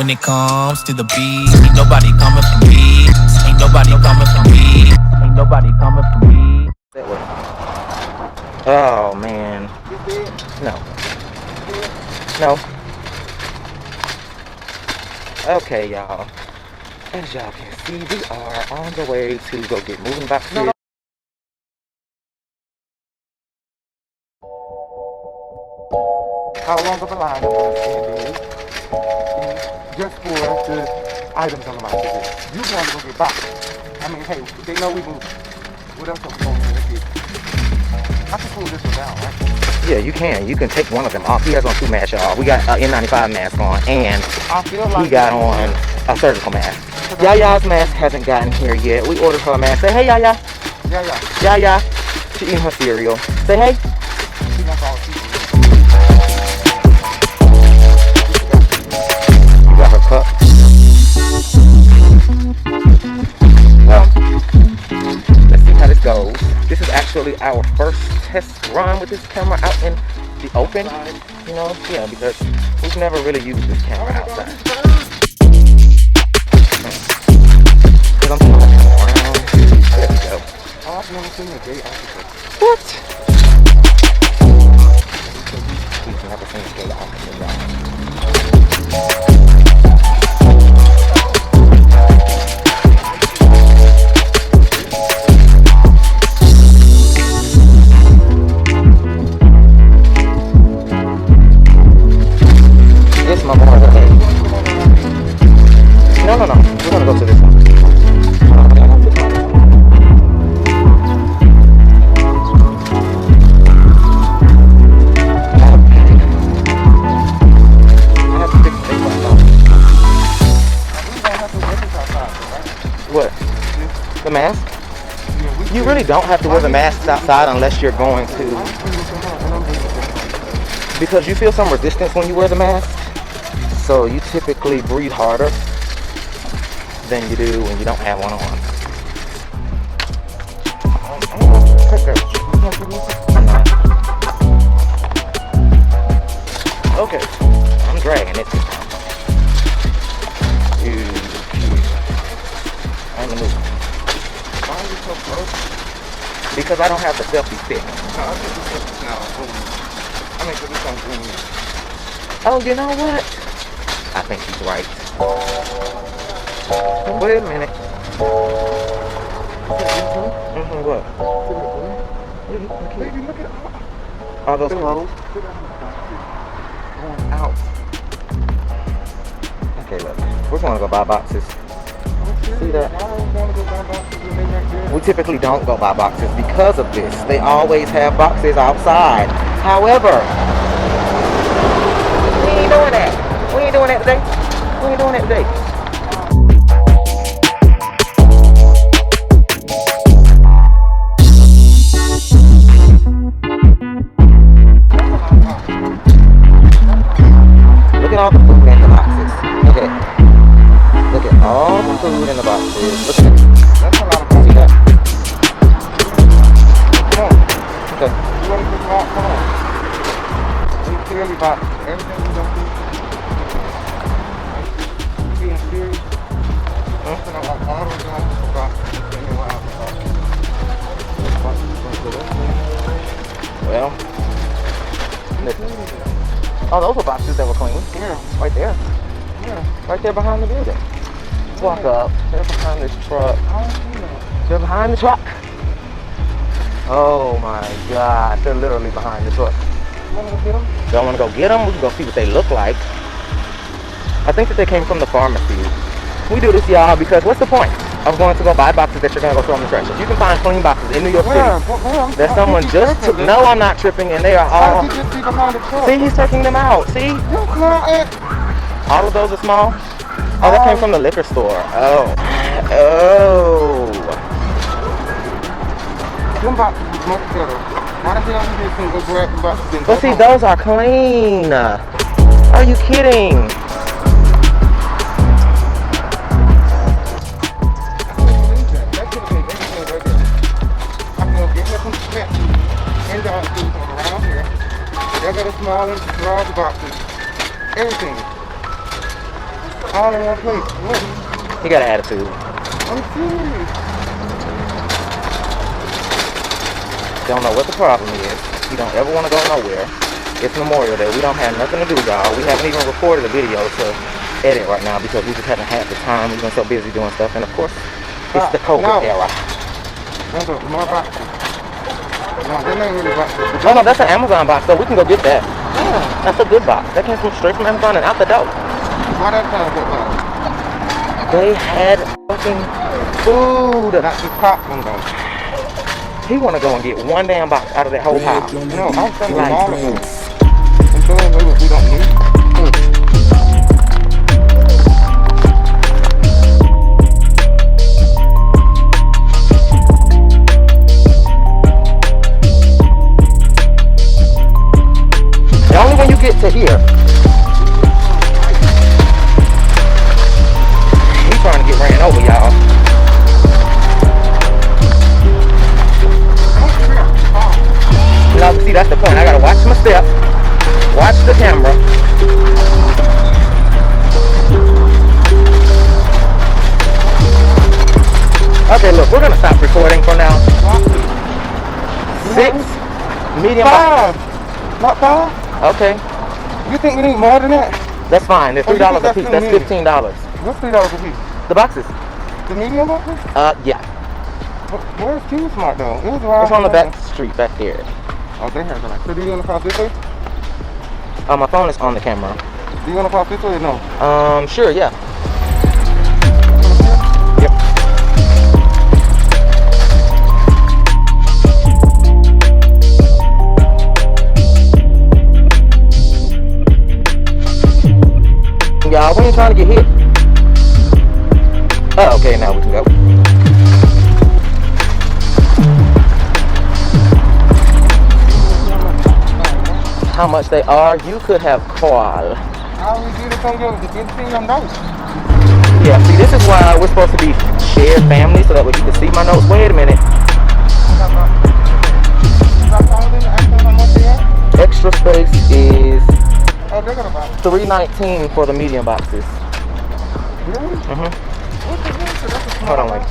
When it comes to the beat, ain't nobody coming for me. Ain't nobody coming for me. Ain't nobody coming for me. That way. Oh man. No. No. Okay, y'all. As y'all can see, we are on the way to go get moving boxes. How long of a line is just for the items on the boxes? You want to go get boxes. I mean, hey, they know we move. What else are we going to get? I can pull this one down, right? Yeah, you can. You can take one of them off. He has on 2 masks, y'all. We got an N95 mask on, and he got on a surgical mask. Yaya's mask hasn't gotten here yet. We ordered her a mask. Say hey, Yaya. Yaya. She eating her cereal. Say hey. She wants all the You got her cup. Well, let's see how this goes. This is actually our first test run with this camera out in the open. You know, yeah, because we've never really used this camera outside. Because I'm trying to come around. There we go. Oh, I've never seen a gay officer. What? We've never seen a gay officer, y'all. This my boy. No. We're gonna go to this one. What? The mask? You really don't have to wear the masks outside unless you're going to. Because you feel some resistance when you wear the mask. So you typically breathe harder than you do when you don't have one on. I'm not. Okay. I'm dragging it. I'm gonna move. Why are you so close? Because I don't have the selfie stick. No, I'll take this now. I mean, for this one, Oh, you know what? I think he's right. Wait a minute. What? Baby, look at Are those clothes? going out. Okay, look. We're gonna go buy boxes. See that? We typically don't go buy boxes because of this. They always have boxes outside. However, we ain't doing that. We ain't doing that today. We ain't doing that today. Look at all the food in the boxes. Okay. Look at all the food in the boxes. Look at it. That's a lot of food. See that? Come on. Okay. You want to just walk? Come on. We clearly bought everything we don't do. You being serious? I'm going to walk all the way down to the box. Well, listen. Oh, those were boxes that were clean. Yeah. Right there. Yeah. Right there behind the building. Let's walk up. They're behind this truck. They're behind the truck. Oh my God. They're literally behind the truck. You want to go get them? Y'all want to go get them? We can go see what they look like. I think that they came from the pharmacy. We do this, y'all, because what's the point of going to go buy boxes that you're going to go throw in the trash? If you can find clean boxes in New York City that someone just took. No, I'm not tripping, and they are all. See, he's taking them out. See? All of those are small? Oh, that came from the liquor store. Oh. Oh. But see, those are clean. Are you kidding? Y'all got a small and large boxes. Everything. all in one place. Look, He got an attitude. I'm serious. Don't know what the problem is. He don't ever want to go nowhere. It's Memorial Day. We don't have nothing to do, y'all. We haven't even recorded a video to edit right now because we just haven't had the time. We've been so busy doing stuff. And of course, it's the COVID era. That's a more boxes. No, that ain't really boxes. Oh no, that's an Amazon box, so we can go get that. Yeah. That's a good box. That came from straight from Amazon and out the door. Why that kind of good box? They had fucking food. Not the popcorn though. He want to go and get one damn box out of that whole pile. No, I'm saying Like, all of them. I'm throwing away what we don't need. only when you get to here. He's trying to get ran over, y'all. No, see, that's the point. I gotta watch my step, watch the camera. Okay, look, we're gonna stop recording for now. 6 medium box. Not 5? Okay, You think we need more than that? that's fine. They're $3 a piece. That's $15. What's $3 a piece? The boxes. The medium boxes? Yeah. Where's Q Smart though? It was around It's on the back street back there. Oh, they have it. So do you want to cross this way? My phone is on the camera. Do you want to cross this way or no? Sure, yeah. Y'all, we ain't trying to get hit. Oh, okay, now we can go. How much they are? You could have called. How we do this on your notes? Yeah, see, this is why we're supposed to be shared family, so that way you can see my notes. Wait a minute. Extra space is $3.19 for the medium boxes. Really? Hold on, wait.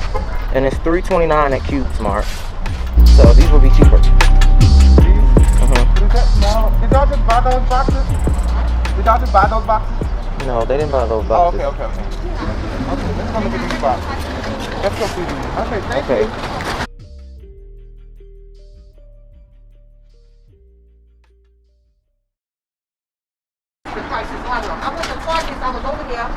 And it's $3.29 at Cube Smart. So these will be cheaper. Did y'all just buy those boxes? No, they didn't buy those Oh, boxes. okay. Okay, let's go look at these boxes. Let's go see these. Okay, thank you. The price is high enough. I went to Target, I was over there.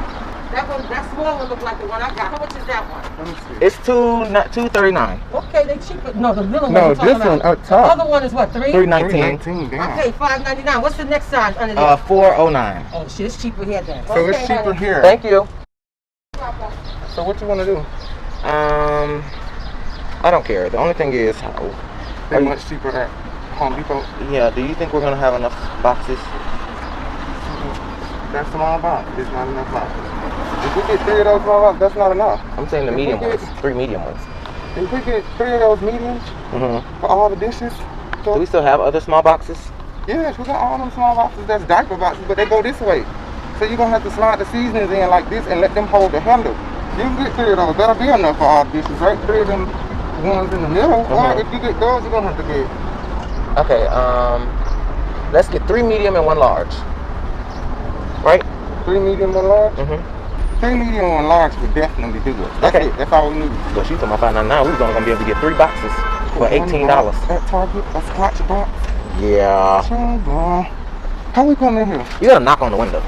That small one looked like the one I got. How much is that one? Let me see. It's $2.39. Okay, they cheaper. No, the little one. No, you're talking this one about. up top. The other one is what, $3? $3.19. Damn. Okay, $5.99. What's the next size under there? $4.09. Oh shit, it's cheaper here then. So it's cheaper here. Thank you. So what you want to do? I don't care. The only thing is, They're much cheaper at Home Depot. yeah, do you think we're gonna have enough boxes? That small box is not enough boxes. If we get 3 of those small boxes, that's not enough. I'm saying the If we medium get- ones. 3 medium ones. If we get 3 of those mediums for all the dishes, Do we still have other small boxes? yes, we got all them small boxes. That's diaper boxes, but they go this way. So you're gonna have to slide the seasonings in like this and let them hold the handle. You can get 3 of those. That'll be enough for all the dishes, right? 3 of them ones in the middle. Or if you get those, you're gonna have to get. Okay, let's get 3 medium and 1 large. Right? 3 medium, 1 large. 3 medium, 1 large would definitely do it. That's Okay. it. That's all we need. But she's talking about $5.99. We was only gonna be able to get 3 boxes for $18. At Target, a Scotch box. Yeah. How we come in here? You gotta knock on the window.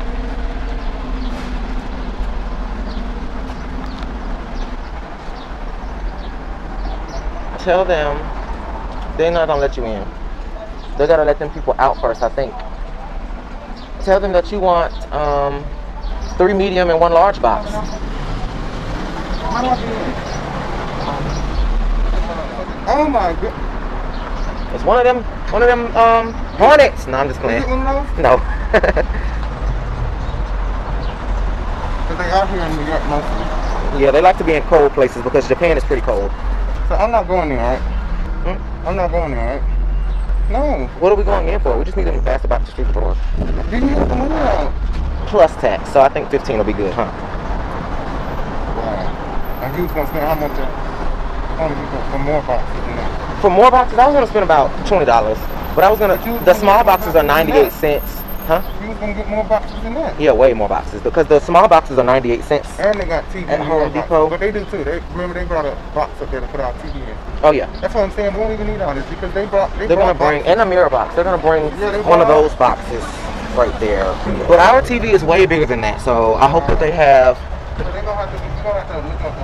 Tell them they're not gonna let you in. They gotta let them people out first, I think. Tell them that you want 3 medium and 1 large box. How do I get in? Oh my god. It's one of them Hornets. No, I'm just Is playing. it one of those? No. Because they are here in New York mostly. Yeah, they like to be in cold places because Japan is pretty cold. So I'm not going there, right? I'm not going there, right? No. What are we going in for? We just need them to pass about the street door. Do you have the money out? plus tax. So I think 15 will be good, huh? Wow. And you was gonna spend how much for more boxes than that? For more boxes, I was gonna spend about $20. But I was gonna, the small boxes are 98 cents. Huh? You was gonna get more boxes than that? Yeah, way more boxes. Because the small boxes are 98 cents. And they got TV at Home Depot. But they do too. Remember they brought a box up there to put our TV in. Oh yeah. That's what I'm saying. We don't even need all this because they're gonna bring, and a mirror box. They're gonna bring one of those boxes right there. But our TV is way bigger than that, so I hope that they have. They're gonna have to look up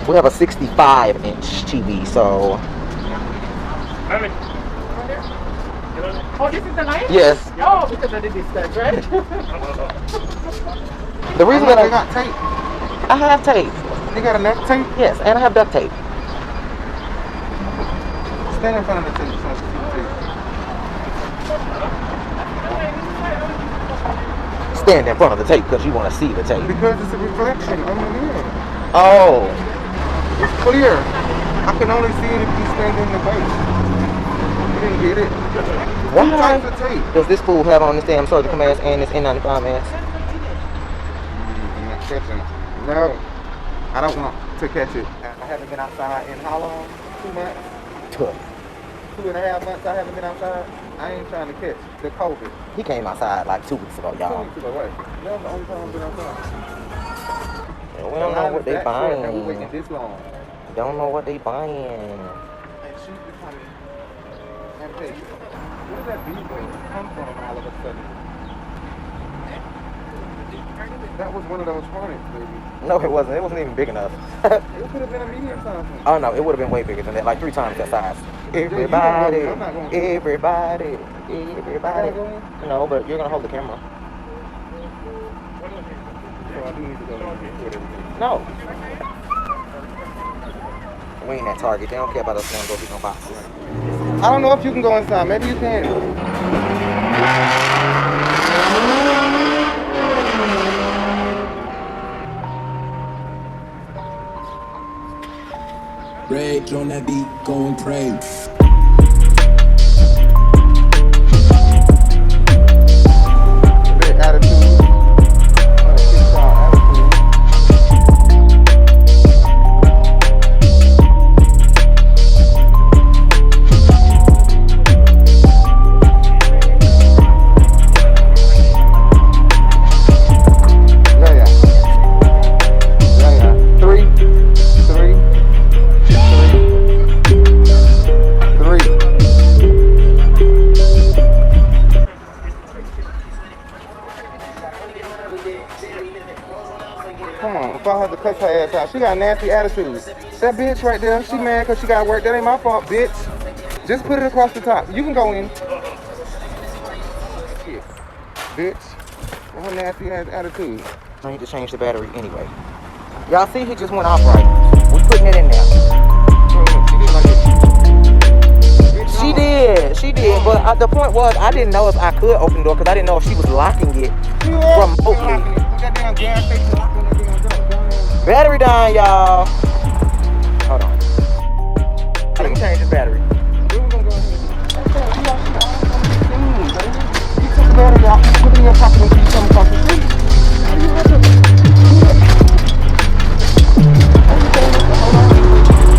We have a 65-inch TV, so. Oh, this is the light? Yes. Oh, because of the distance, right? The reason that they got tape. I have tape. You got enough tape? Yes, and I have duct tape. Stand in front of the tape so I can see the tape. Stand in front of the tape because you want to see the tape. Because it's a reflection on the mirror. Oh. It's clear. I can only see it if you stand in the base. You didn't get it. Why types of tape? does this fool have on this damn surgical mask and this N95 mask? I'm not catching it. No. I don't want to catch it. I haven't been outside in how long? 2 months? 2.5 months I haven't been outside. I ain't trying to catch the COVID. He came outside like 2 weeks ago, 2 y'all. weeks ago, right? That's the only time I've been outside. We don't know what they buying. We waiting this long. Don't know what they buying. And she's becoming impatient. Where did that beat come from all of a sudden? That was one of those hornets, baby. No, it wasn't. It wasn't even big enough. It could have been a medium size one. Oh no, it would have been way bigger than that, like 3 times that size. Everybody, everybody, everybody. No, but you're gonna hold the camera. So I do need to go and record everything. No. We ain't at Target. They don't care about us going to go get no boxes. I don't know if you can go inside. Maybe you can. Rage on that beat, going crazy. Big attitude. Come on, if I have to cuss her ass out, she got a nasty attitude. That bitch right there, she mad because she got work. That ain't my fault, bitch. Just put it across the top. You can go in. Shit. Bitch. What her nasty ass attitude. I need to change the battery anyway. Y'all see, he just went off right. We putting it in there. She did, but the point was I didn't know if I could open the door because I didn't know if she was locking it remotely. Battery down, y'all. Hold on. Let me change the battery. You took the battery out, put it in your pocket and you come across the street. How do you have to do that?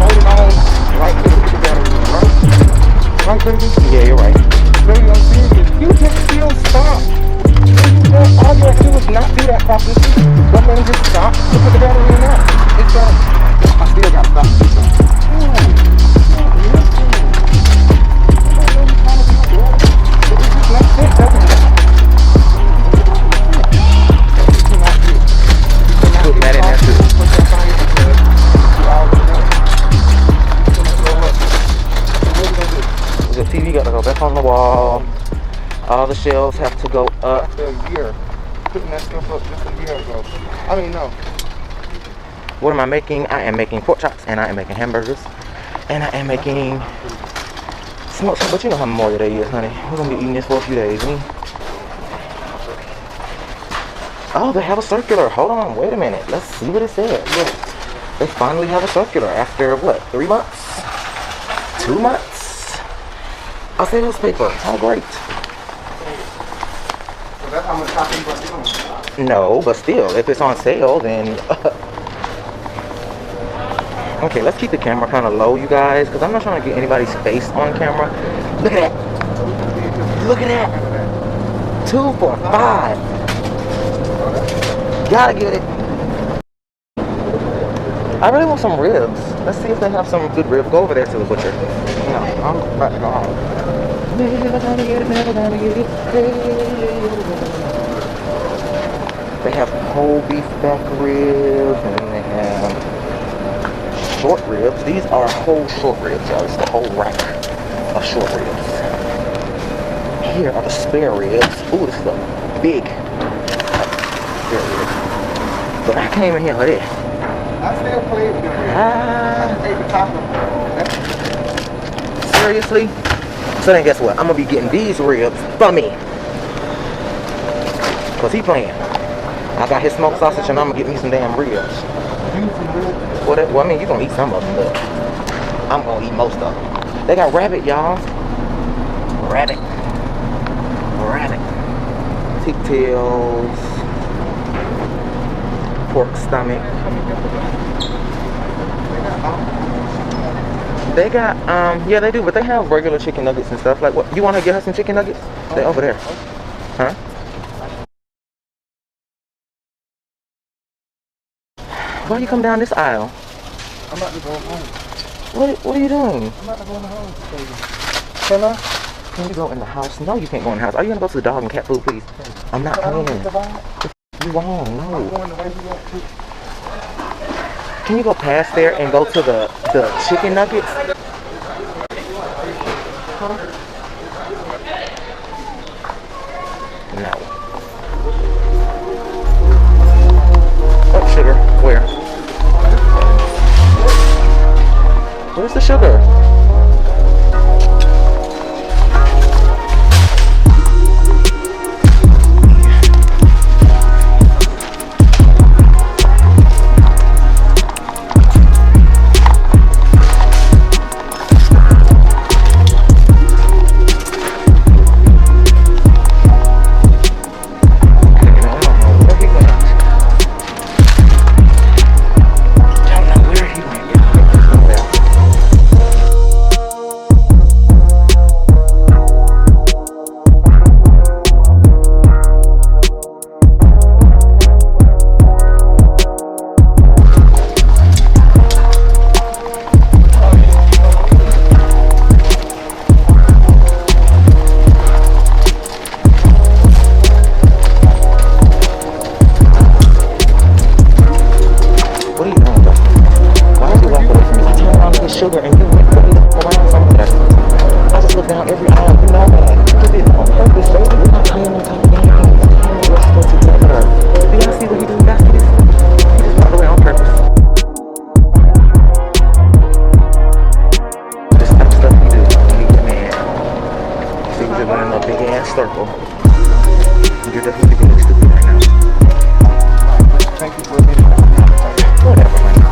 Hold it on. Right click the battery, right? Right, baby? Yeah, you're right. Baby, I'm serious. You just still stop. All you have to do is not do that properly. Don't let him just stop to put the battery in there. It's done. I still gotta stop. Put that in there too. The TV gotta go back on the wall. All the shelves have to go up. After a year. Putting that stuff up just a year ago. I mean, no. What am I making? I am making pork chops and I am making hamburgers. And I am making smoked, but you know how Memorial Day is, honey. We're gonna be eating this for a few days. Oh, they have a circular. Hold on, wait a minute. Let's see what it says. Look, they finally have a circular after what, 3 months? 2 months? A sales paper. Oh, great. That's how much copy you got to do. No, but still, if it's on sale, then... Okay, let's keep the camera kind of low, you guys, because I'm not trying to get anybody's face on camera. Look at that. Look at that. 2 for $5. Gotta get it. I really want some ribs. Let's see if they have some good ribs. Go over there to the butcher. No, I'm about to go home. They have whole beef back ribs, and then they have short ribs. These are whole short ribs, y'all. It's the whole rack of short ribs. Here are the spare ribs. Ooh, this is a big spare rib. But I came in here with it. I still play with them. I take the top of them. Seriously? So then guess what? I'm gonna be getting these ribs for me. Cause he playing. I got his smoked sausage and I'm gonna get me some damn ribs. Well, I mean, you gonna eat some of them, but I'm gonna eat most of them. They got rabbit, y'all. Rabbit. Rabbit. Pigtails. Pork stomach. They got, yeah, they do, but they have regular chicken nuggets and stuff. Like, what? You want to get her some chicken nuggets? They're over there. Huh? Why you come down this aisle? I'm about to go home. What are you doing? I'm about to go in the house, baby. Can I? Can you go in the house? No, you can't go in the house. Are you gonna go to the dog and cat food, please? I'm not playing. You wrong, no. I'm going the way you want to. Can you go past there and go to the chicken nuggets? Huh? No. Oh, sugar. Where? Where's the sugar? Sugar and you went around somewhere. I just look down every aisle, you know that. You did it on purpose, baby. We're not playing on top of anything. We're supposed to together. Do y'all see what he do? Y'all see this? He just walked away on purpose. This type of stuff he do. He get mad. See, we're running a big ass circle. You're definitely being stupid right now. Thank you for being here. Whatever, man.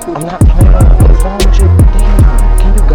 I'm not playing. What is wrong with you? Damn, can you go?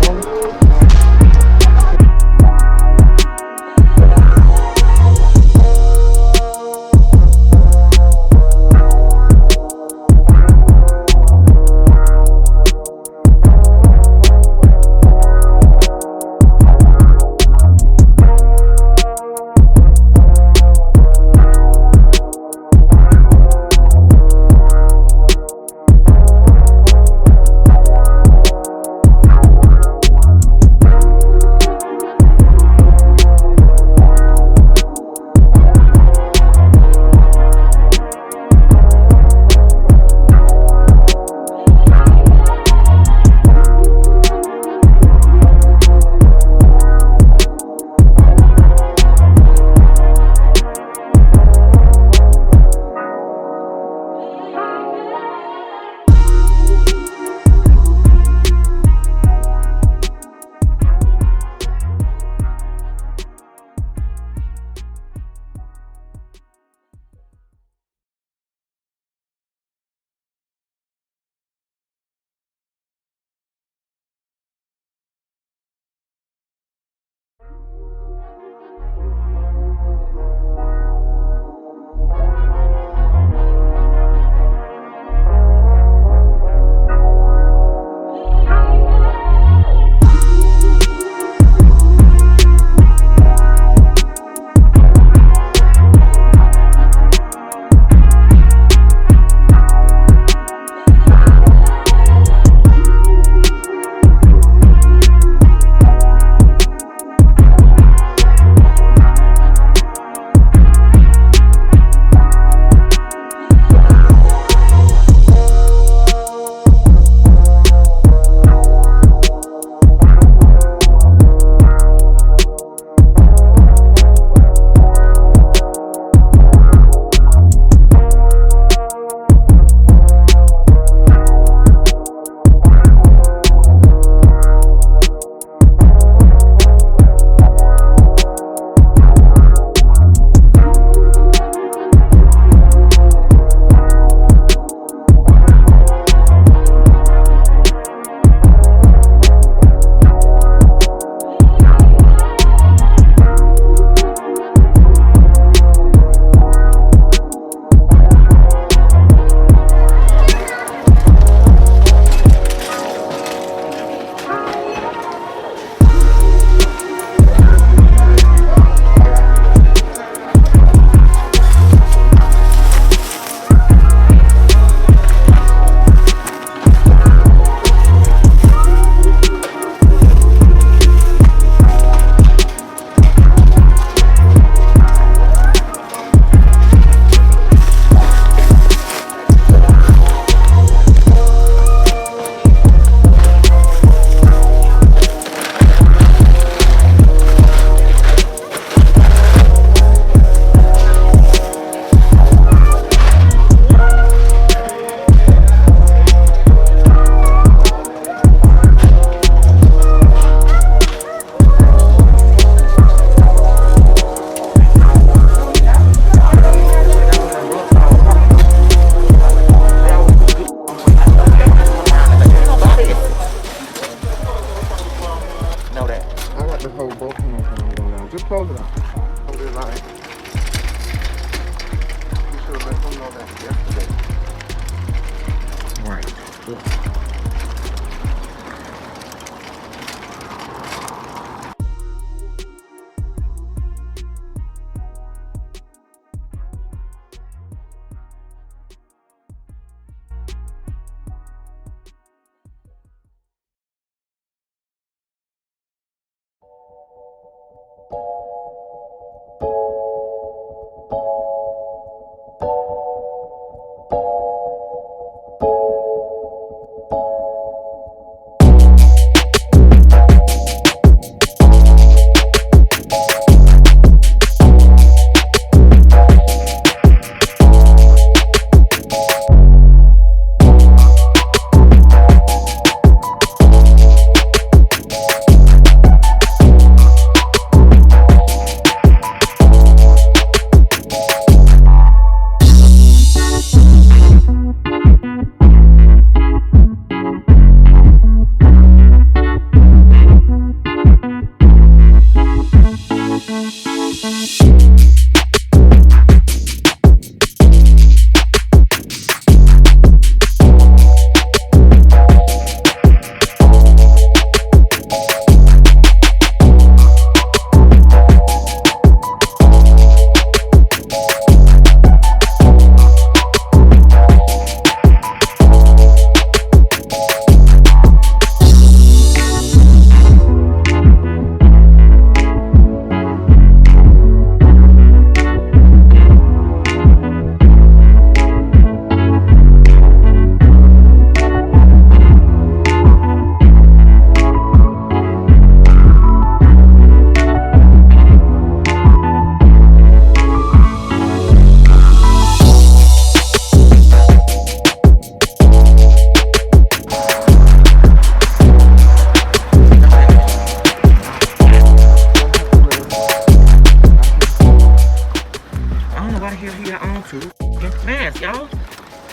fucking fast, y'all.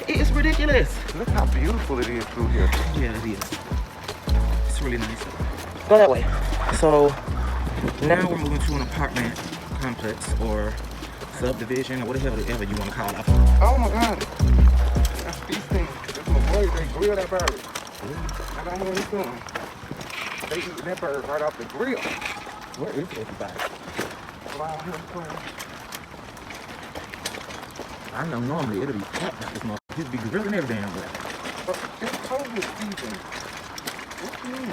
It's ridiculous. Look how beautiful it is through here. Yeah, it is. It's really nice. Go that way. So now we're moving to an apartment complex or subdivision or whatever you want to call it. Oh my God. That's these things. That's my boys. They grill that bird. I got here this one. They eat that bird right off the grill. Where is everybody? Around here somewhere. I know normally it'll be packed out this month. Just be grilling every damn way. But it's COVID season. What do you mean?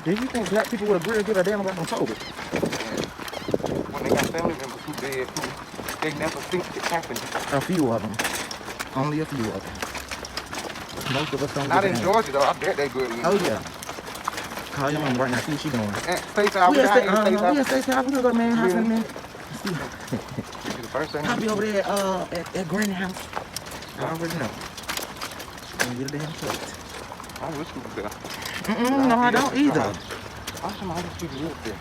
Do you think black people with a grill get a damn about from COVID? When they got family members who dead, they never think it happened. A few of them. Only a few of them. Most of us don't Not get in it. Georgia though. I bet they good. Oh yeah. Call your mom right now. See what she doing. Stay out. We at State's house. We gonna go to man house in a minute. The first thing. I'll be over there at Granny house. I already know. Gonna get a damn plate. I wish we was there. No, I don't either. I should mind these people live there.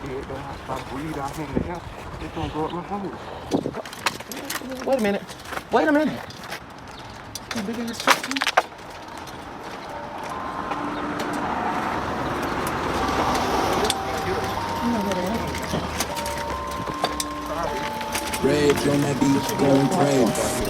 If I breathe out here in the house, it's gonna go up my hose. Wait a minute. Wait a minute. That big ass truck. Rage on that beat, going crazy.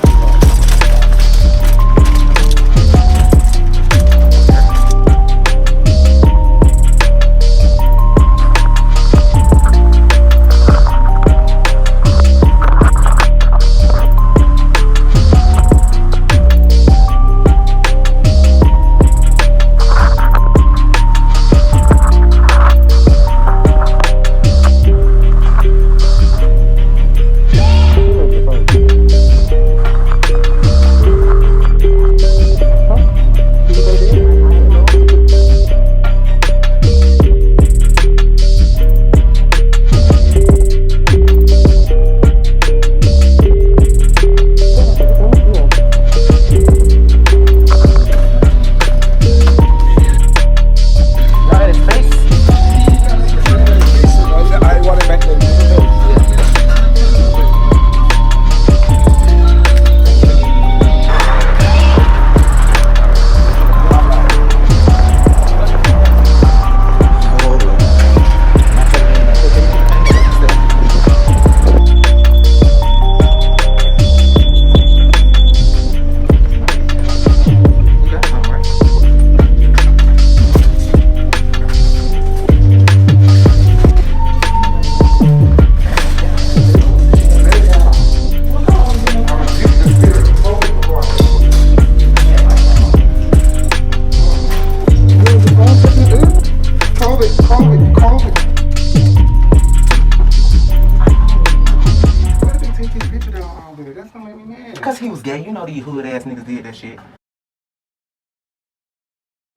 Because he was gay. You know these hood ass niggas did that shit.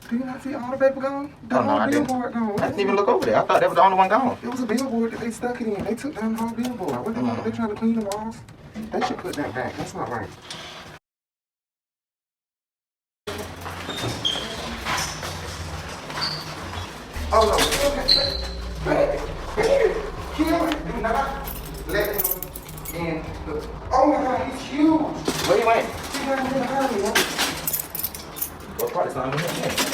Do you not see all the paper gone? The Oh, no, whole I didn't. billboard gone. I didn't even look over there. I thought that was the only one gone. It was a billboard that they stuck it in. They took down the whole billboard. What they trying to clean the walls? They should put that back. That's not right. Oh no. Kill it. Do not let him in. Oh my God, he's huge. Where you went? He got him in the army. Well, probably something in here.